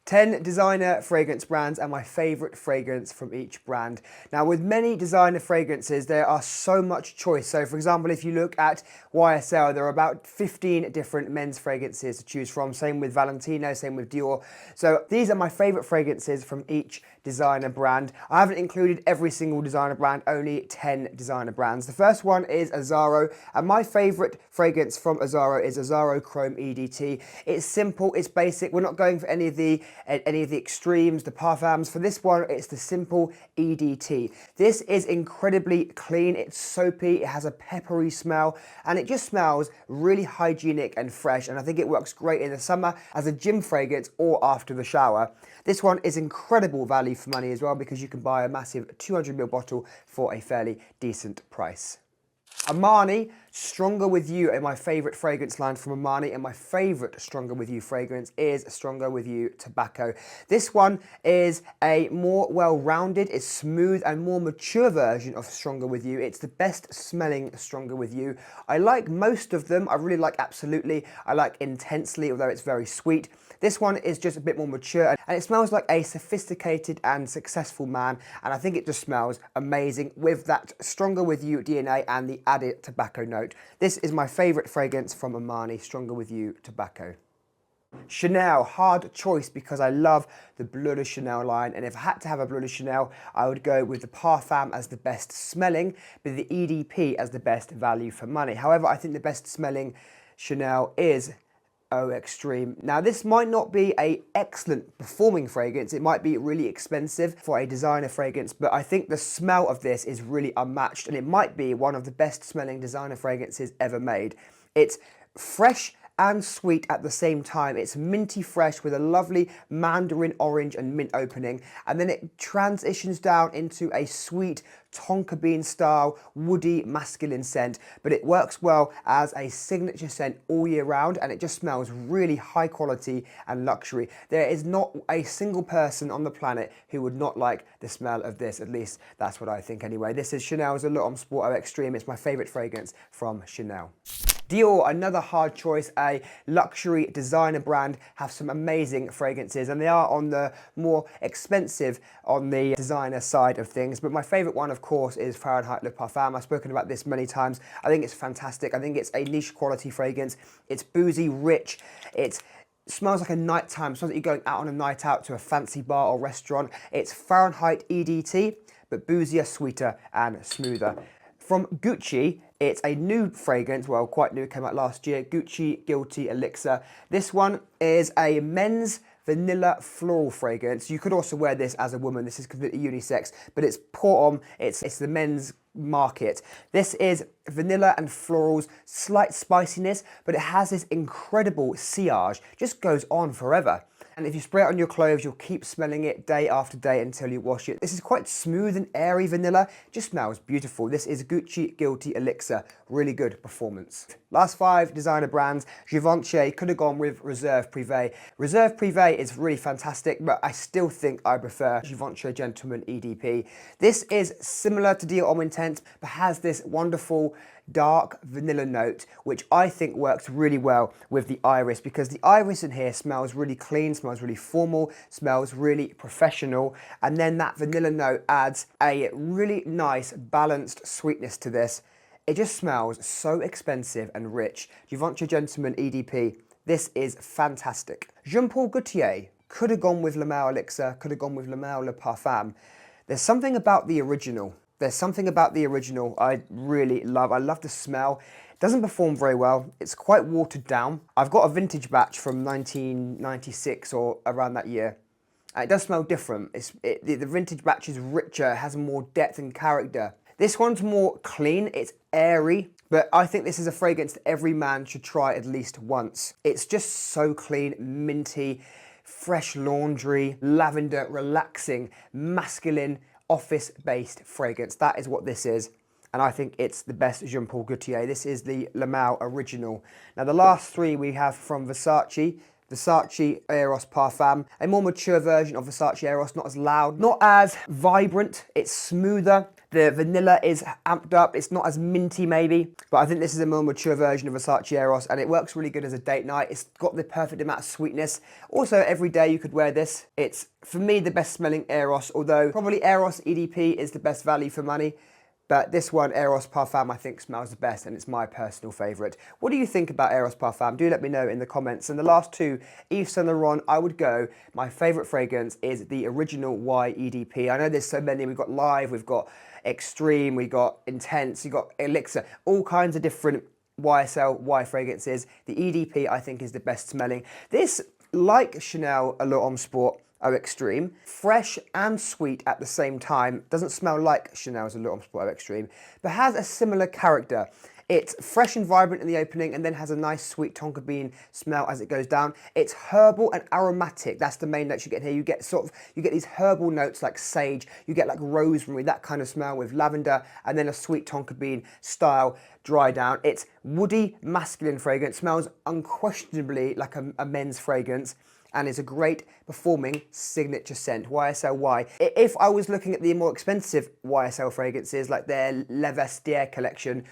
10 designer fragrance brands and my favorite fragrance from each brand. Now, with many designer fragrances, there are so much choice. So for example, if you look at YSL, there are about 15 different men's fragrances to choose from. Same with Valentino, same with Dior. So these are my favorite fragrances from each designer brand. I haven't included every single designer brand, only 10 designer brands. The first one is Azzaro, and my favorite fragrance from Azzaro is Azzaro Chrome EDT. It's simple, it's basic. We're not going for any of the extremes, the parfums. For this one, it's the simple EDT. This is incredibly clean, it's soapy, it has a peppery smell, and it just smells really hygienic and fresh, and I think it works great in the summer as a gym fragrance or after the shower. This one is incredible value for money as well, because you can buy a massive 200ml bottle for a fairly decent price. Armani, Stronger With You are my favorite fragrance line from Armani, and my favorite Stronger With You fragrance is Stronger With You Tobacco. This one is a more well-rounded, it's smooth and more mature version of Stronger With You. It's the best smelling Stronger With You. I like most of them. I really like Absolutely. I like Intensely, although it's very sweet. This one is just a bit more mature, and it smells like a sophisticated and successful man, and I think it just smells amazing with that Stronger With You DNA and the added tobacco note. This is my favorite fragrance from Armani, Stronger With You Tobacco. Chanel, hard choice because I love the Bleu de Chanel line, and if I had to have a Bleu de Chanel, I would go with the Parfum as the best smelling, but the EDP as the best value for money. However, I think the best smelling Chanel is Eau Extreme. Now, this might not be an excellent performing fragrance, it might be really expensive for a designer fragrance, but I think the smell of this is really unmatched, and it might be one of the best smelling designer fragrances ever made. It's fresh and sweet at the same time. It's minty fresh with a lovely mandarin orange and mint opening, and then it transitions down into a sweet tonka bean style woody masculine scent, but it works well as a signature scent all year round, and it just smells really high quality and luxury. There is not a single person on the planet who would not like the smell of this, at least that's what I think anyway. This is Chanel's Le Homme Sport Eau Extreme. It's my favorite fragrance from Chanel. Dior, another hard choice, a luxury designer brand, have some amazing fragrances, and they are on the more expensive on the designer side of things, but my favorite one of course is Fahrenheit Le Parfum. I've spoken about this many times. I think it's fantastic. I think it's a niche quality fragrance. It's boozy, rich, it smells like a nighttime. It smells like you're going out on a night out to a fancy bar or restaurant. It's Fahrenheit EDT, but boozier, sweeter and smoother. From Gucci, it's a new fragrance, well, quite new, came out last year, Gucci Guilty Elixir. This one is a men's vanilla floral fragrance. You could also wear this as a woman. This is completely unisex, but it's pour homme. It's the men's market. This is vanilla and florals, slight spiciness, but it has this incredible sillage, just goes on forever. And if you spray it on your clothes, you'll keep smelling it day after day until you wash it. This is quite smooth and airy vanilla, just smells beautiful. This is Gucci Guilty Elixir, really good performance. Last 5 designer brands, Givenchy, could have gone with Reserve Privé. Reserve Privé is really fantastic, but I still think I prefer Givenchy Gentleman EDP. This is similar to Dior Homme Intense, but has this wonderful dark vanilla note, which I think works really well with the iris, because the iris in here smells really clean, smells really formal, smells really professional, and then that vanilla note adds a really nice balanced sweetness to this. It just smells so expensive and rich. Givenchy Gentleman EDP, this is fantastic. Jean Paul Gaultier, could have gone with Le Male Elixir, could have gone with Le Male Le Parfum. There's something about the original. There's something about the original I really love. I love the smell. It doesn't perform very well. It's quite watered down. I've got a vintage batch from 1996 or around that year. It does smell different. The vintage batch is richer, has more depth and character. This one's more clean, it's airy, but I think this is a fragrance that every man should try at least once. It's just so clean, minty, fresh laundry, lavender, relaxing, masculine, office-based fragrance. That is what this is, and I think it's the best Jean Paul Gaultier. This is the Le Male original. Now, the last 3 we have from Versace. Versace Eros Parfum, a more mature version of Versace Eros, not as loud, not as vibrant, it's smoother. The vanilla is amped up. It's not as minty maybe, but I think this is a more mature version of Versace Eros, and it works really good as a date night. It's got the perfect amount of sweetness. Also, every day you could wear this. It's, for me, the best smelling Eros, although probably Eros EDP is the best value for money. But this one, Eros Parfum, I think smells the best, and it's my personal favourite. What do you think about Eros Parfum? Do let me know in the comments. And the last two, Yves Saint Laurent, I would go. My favourite fragrance is the original Y EDP. I know there's so many. We've got Live, we've got Extreme, we've got Intense, we've got Elixir, all kinds of different YSL Y fragrances. The EDP, I think, is the best smelling. This, like Chanel Allure Homme Sport Eau Extreme, fresh and sweet at the same time. Doesn't smell like Chanel's Allure Homme Sport Eau Extreme, but has a similar character. It's fresh and vibrant in the opening and then has a nice sweet tonka bean smell as it goes down. It's herbal and aromatic. That's the main notes you get here. You get these herbal notes like sage, you get like rosemary, that kind of smell with lavender, and then a sweet tonka bean style dry down. It's woody, masculine fragrance, smells unquestionably like a men's fragrance, and is a great performing signature scent, YSL Y. If I was looking at the more expensive YSL fragrances, like their Le Vestiaire collection,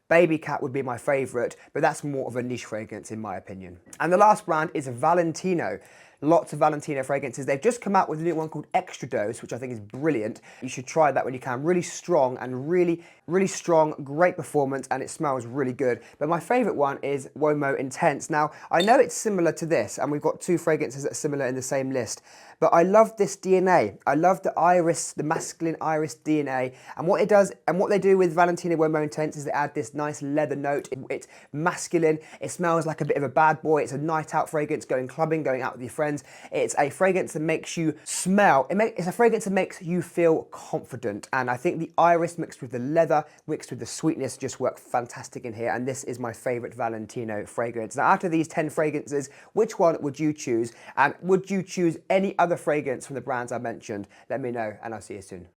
Baby Cat would be my favourite, but that's more of a niche fragrance in my opinion. And the last brand is Valentino. Lots of Valentino fragrances. They've just come out with a new one called Extra Dose, which I think is brilliant. You should try that when you can. Really strong and really strong, great performance, and it smells really good. But my favorite one is Uomo Intense. Now, I know it's similar to this, and we've got two fragrances that are similar in the same list, but I love this DNA. I love the iris, the masculine iris DNA, and what it does, and what they do with Valentino Uomo Intense is they add this nice leather note. It's masculine, it smells like a bit of a bad boy. It's a night out fragrance, going clubbing, going out with your friends. It's a fragrance that makes you smell, it's a fragrance that makes you feel confident, and I think the iris mixed with the leather, mixed with the sweetness just work fantastic in here, and this is my favorite Valentino fragrance. Now, after these 10 fragrances, which one would you choose? And would you choose any other fragrance from the brands I mentioned? Let me know, and I'll see you soon.